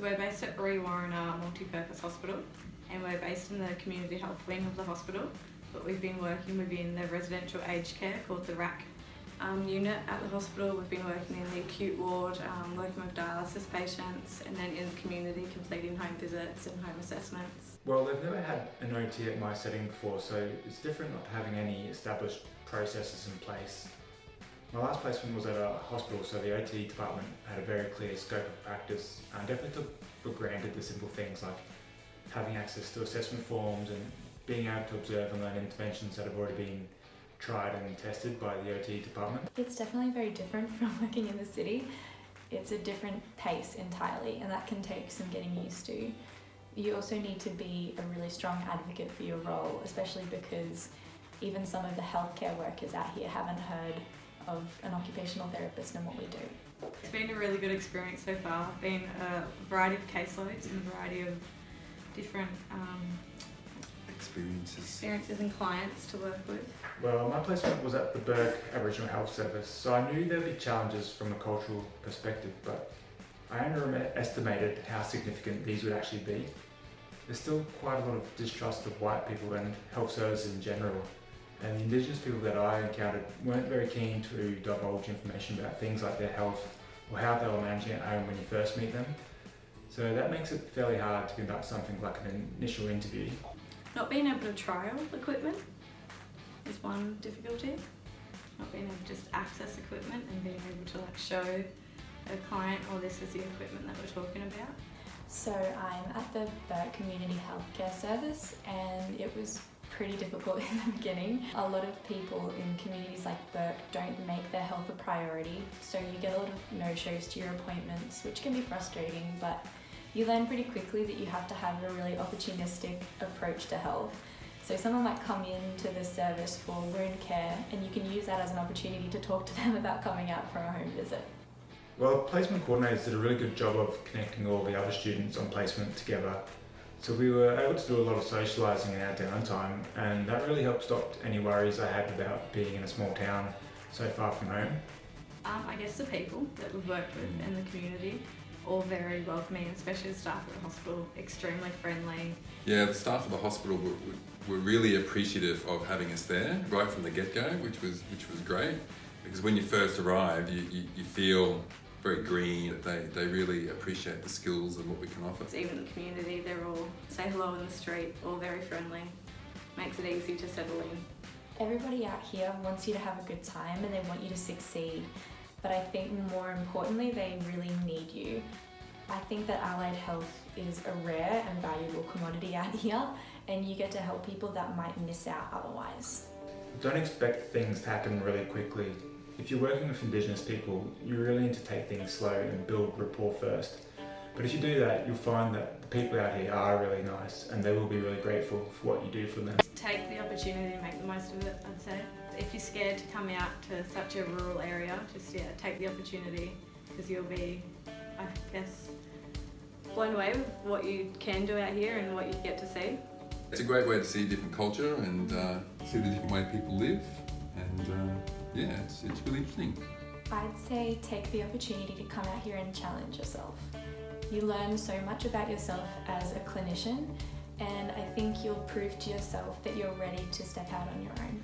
So we're based at Warriner Multi-Purpose Hospital, and we're based in the community health wing of the hospital, but we've been working within the residential aged care called the RAC unit at the hospital. We've been working in the acute ward, working with dialysis patients, and then in the community completing home visits and home assessments. Well, they've never had an OT at my setting before, so it's different not having any established processes in place. My last placement was at a hospital, so the OT department had a very clear scope of practice and definitely took for granted the simple things like having access to assessment forms and being able to observe and learn interventions that have already been tried and tested by the OT department. It's definitely very different from working in the city. It's a different pace entirely, and that can take some getting used to. You also need to be a really strong advocate for your role, especially because even some of the healthcare workers out here haven't heard of an occupational therapist and what we do. It's been a really good experience so far. Been a variety of caseloads and a variety of different experiences and clients to work with. Well, my placement was at the Bourke Aboriginal Health Service, so I knew there'd be challenges from a cultural perspective, but I underestimated how significant these would actually be. There's still quite a lot of distrust of white people and health services in general, and the Indigenous people that I encountered weren't very keen to divulge information about things like their health or how they were managing at home when you first meet them. So that makes it fairly hard to conduct something like an initial interview. Not being able to trial equipment is one difficulty. Not being able to just access equipment and being able to show a client, oh, this is the equipment that we're talking about. So I'm at the Bourke Community Healthcare Service, and it was pretty difficult in the beginning. A lot of people in communities like Bourke don't make their health a priority, so you get a lot of no-shows to your appointments, which can be frustrating, but you learn pretty quickly that you have to have a really opportunistic approach to health. So someone might come into the service for wound care, and you can use that as an opportunity to talk to them about coming out for a home visit. Well, placement coordinators did a really good job of connecting all the other students on placement together. So we were able to do a lot of socialising in our downtime, and that really helped stop any worries I had about being in a small town so far from home. I guess the people that we've worked with in the community, all very welcoming, especially the staff at the hospital, extremely friendly. Yeah, the staff of the hospital were really appreciative of having us there right from the get-go, which was great, because when you first arrive, you feel very green. They really appreciate the skills and what we can offer. Even the community, they're all say hello in the street, all very friendly. Makes it easy to settle in. Everybody out here wants you to have a good time and they want you to succeed, but I think more importantly, they really need you. I think that allied health is a rare and valuable commodity out here, and you get to help people that might miss out otherwise. Don't expect things to happen really quickly. If you're working with Indigenous people, you really need to take things slow and build rapport first. But if you do that, you'll find that the people out here are really nice and they will be really grateful for what you do for them. Take the opportunity and make the most of it, I'd say. If you're scared to come out to such a rural area, just take the opportunity, because you'll be, I guess, blown away with what you can do out here and what you get to see. It's a great way to see a different culture and see the different way people live, and yeah, it's really interesting. I'd say take the opportunity to come out here and challenge yourself. You learn so much about yourself as a clinician, and I think you'll prove to yourself that you're ready to step out on your own.